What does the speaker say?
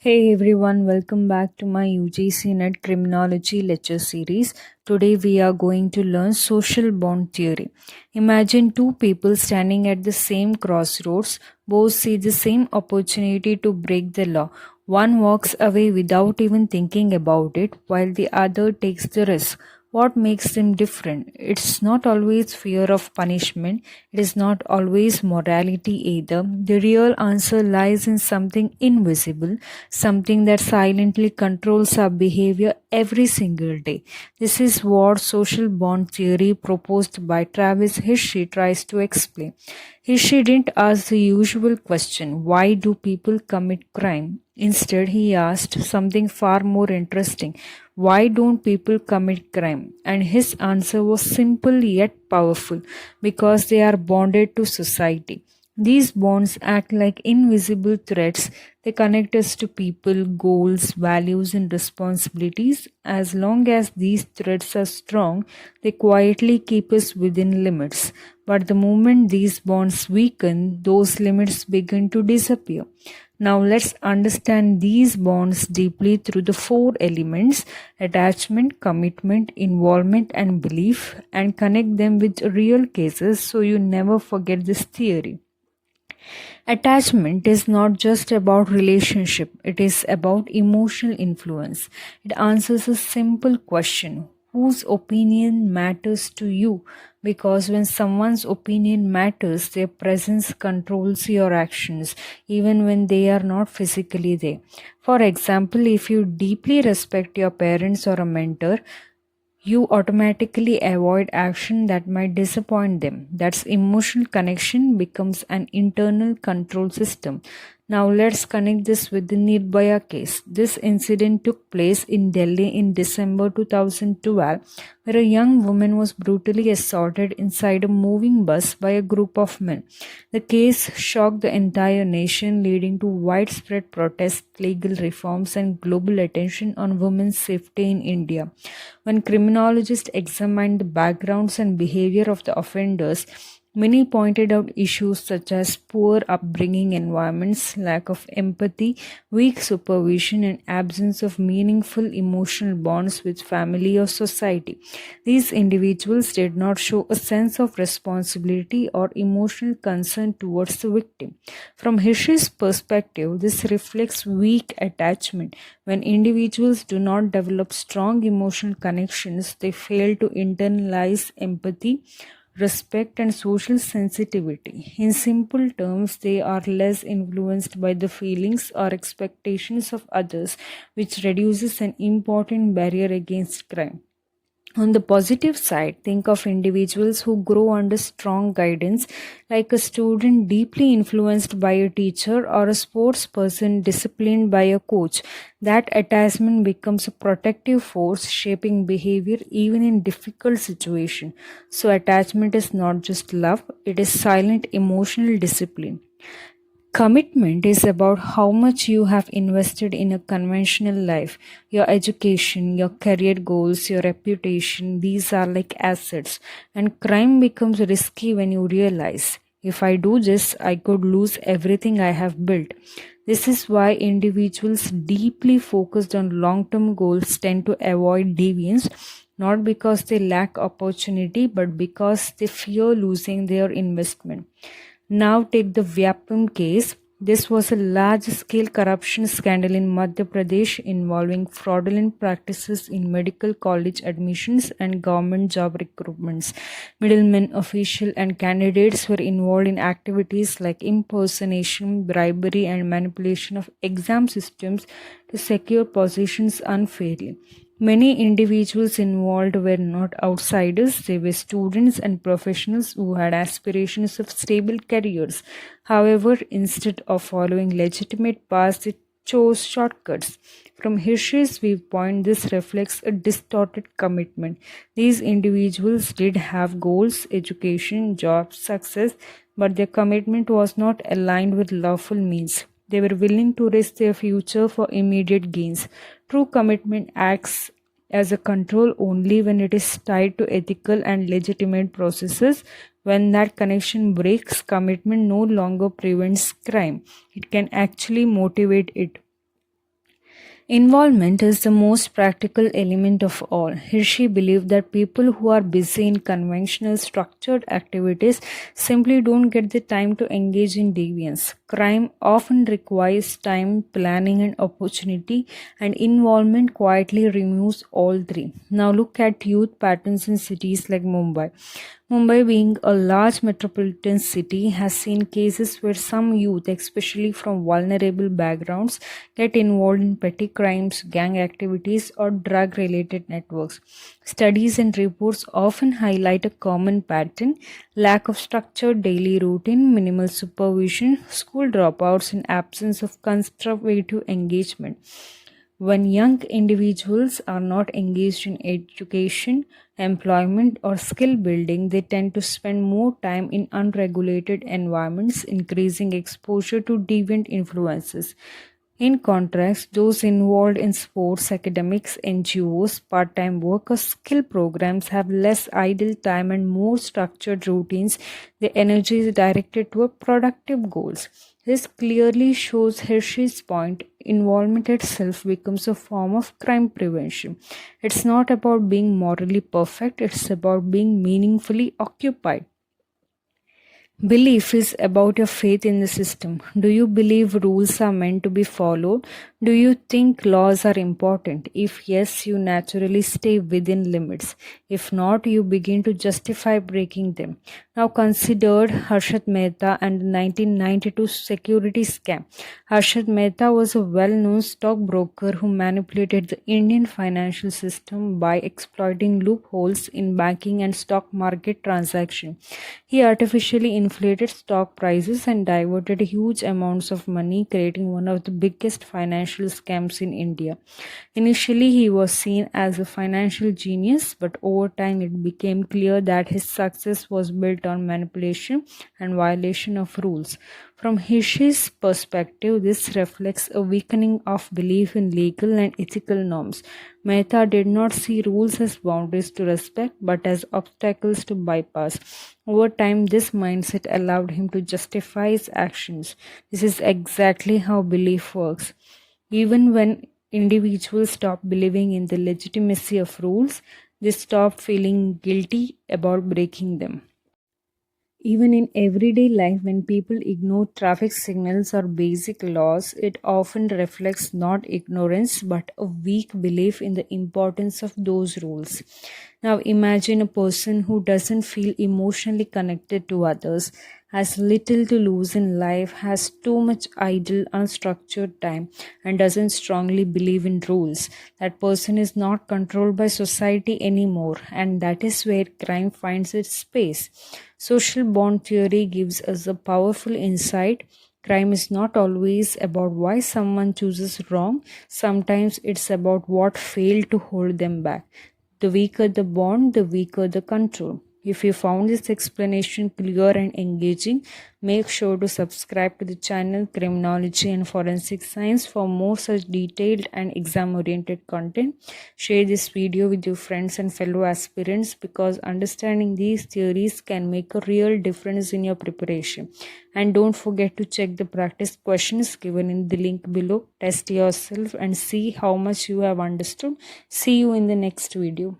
Hey everyone, welcome back to my UGC NET Criminology lecture series. Today we are going to learn social bond theory. Imagine two people standing at the same crossroads. Both see the same opportunity to break the law. One walks away without even thinking about it, while the other takes the risk. What makes them different? It's not always fear of punishment. It is not always morality either. The real answer lies in something invisible, something that silently controls our behavior every single day. This is what social bond theory proposed by Travis Hirschi tries to explain. Hirschi didn't ask the usual question, why do people commit crime? Instead, he asked something far more interesting. Why don't people commit crime? And his answer was simple yet powerful, because they are bonded to society. These bonds act like invisible threads. They connect us to people, goals, values, and responsibilities. As long as these threads are strong, they quietly keep us within limits. But the moment these bonds weaken, those limits begin to disappear. Now let's understand these bonds deeply through the four elements: attachment, commitment, involvement, and belief, and connect them with real cases so you never forget this theory. Attachment is not just about relationship, it is about emotional influence. It answers a simple question: whose opinion matters to you? Because when someone's opinion matters, their presence controls your actions, even when they are not physically there. For example, if you deeply respect your parents or a mentor, you automatically avoid action that might disappoint them. That's emotional connection becomes an internal control system. Now let's connect this with the Nirbhaya case. This incident took place in Delhi in December 2012, where a young woman was brutally assaulted inside a moving bus by a group of men. The case shocked the entire nation, leading to widespread protests, legal reforms, and global attention on women's safety in India. When criminologists examined the backgrounds and behavior of the offenders, many pointed out issues such as poor upbringing environments, lack of empathy, weak supervision, and absence of meaningful emotional bonds with family or society. These individuals did not show a sense of responsibility or emotional concern towards the victim. From Hirschi's perspective, this reflects weak attachment. When individuals do not develop strong emotional connections, they fail to internalize empathy, respect, and social sensitivity. In simple terms, they are less influenced by the feelings or expectations of others, which reduces an important barrier against crime. On the positive side, think of individuals who grow under strong guidance, like a student deeply influenced by a teacher or a sports person disciplined by a coach. That attachment becomes a protective force, shaping behavior even in difficult situations. So attachment is not just love, it is silent emotional discipline. Commitment is about how much you have invested in a conventional life. Your education, your career goals, your reputation, these are like assets. And crime becomes risky when you realize, if I do this, I could lose everything I have built. This is why individuals deeply focused on long-term goals tend to avoid deviance, not because they lack opportunity, but because they fear losing their investment. Now take the Vyapam case. This was a large-scale corruption scandal in Madhya Pradesh involving fraudulent practices in medical college admissions and government job recruitments. Middlemen, officials, and candidates were involved in activities like impersonation, bribery, and manipulation of exam systems to secure positions unfairly. Many individuals involved were not outsiders, they were students and professionals who had aspirations of stable careers. However, instead of following legitimate paths, they chose shortcuts. From Hirschi's viewpoint, this reflects a distorted commitment. These individuals did have goals, education, jobs, success, but their commitment was not aligned with lawful means. They were willing to risk their future for immediate gains. True commitment acts as a control only when it is tied to ethical and legitimate processes. When that connection breaks, commitment no longer prevents crime. It can actually motivate it. Involvement is the most practical element of all. Hirschi believed that people who are busy in conventional structured activities simply don't get the time to engage in deviance. Crime often requires time, planning, and opportunity, and involvement quietly removes all three. Now look at youth patterns in cities like Mumbai. Mumbai, being a large metropolitan city, has seen cases where some youth, especially from vulnerable backgrounds, get involved in petty crimes, gang activities, or drug related networks. Studies and reports often highlight a common pattern: lack of structured daily routine, minimal supervision, school dropouts, and absence of constructive engagement. When young individuals are not engaged in education, employment, or skill building, they tend to spend more time in unregulated environments, increasing exposure to deviant influences. In contrast, those involved in sports, academics, NGOs, part time work, or skill programs have less idle time and more structured routines. The energy is directed toward productive goals. This clearly shows Hirschi's point: involvement itself becomes a form of crime prevention. It's not about being morally perfect, it's about being meaningfully occupied. Belief is about your faith in the system. Do you believe rules are meant to be followed? Do you think laws are important? If yes, you naturally stay within limits. If not, you begin to justify breaking them. Now consider Harshad Mehta and the 1992 security scam. Harshad Mehta was a well-known stockbroker who manipulated the Indian financial system by exploiting loopholes in banking and stock market transactions. He artificially inflated stock prices and diverted huge amounts of money, creating one of the biggest financial scams in India. Initially, he was seen as a financial genius, but over time it became clear that his success was built on manipulation and violation of rules. From Hirschi's perspective, this reflects a weakening of belief in legal and ethical norms. Mehta did not see rules as boundaries to respect, but as obstacles to bypass. Over time, this mindset allowed him to justify his actions. This is exactly how belief works. Even when individuals stop believing in the legitimacy of rules, they stop feeling guilty about breaking them. Even in everyday life, when people ignore traffic signals or basic laws, it often reflects not ignorance but a weak belief in the importance of those rules. Now, imagine a person who doesn't feel emotionally connected to others, has little to lose in life, has too much idle, unstructured time, and doesn't strongly believe in rules. That person is not controlled by society anymore, and that is where crime finds its space. Social bond theory gives us a powerful insight. Crime is not always about why someone chooses wrong. Sometimes it's about what failed to hold them back. The weaker the bond, the weaker the control. If you found this explanation clear and engaging, make sure to subscribe to the channel Criminology and Forensic Science for more such detailed and exam-oriented content. Share this video with your friends and fellow aspirants because understanding these theories can make a real difference in your preparation. And don't forget to check the practice questions given in the link below. Test yourself and see how much you have understood. See you in the next video.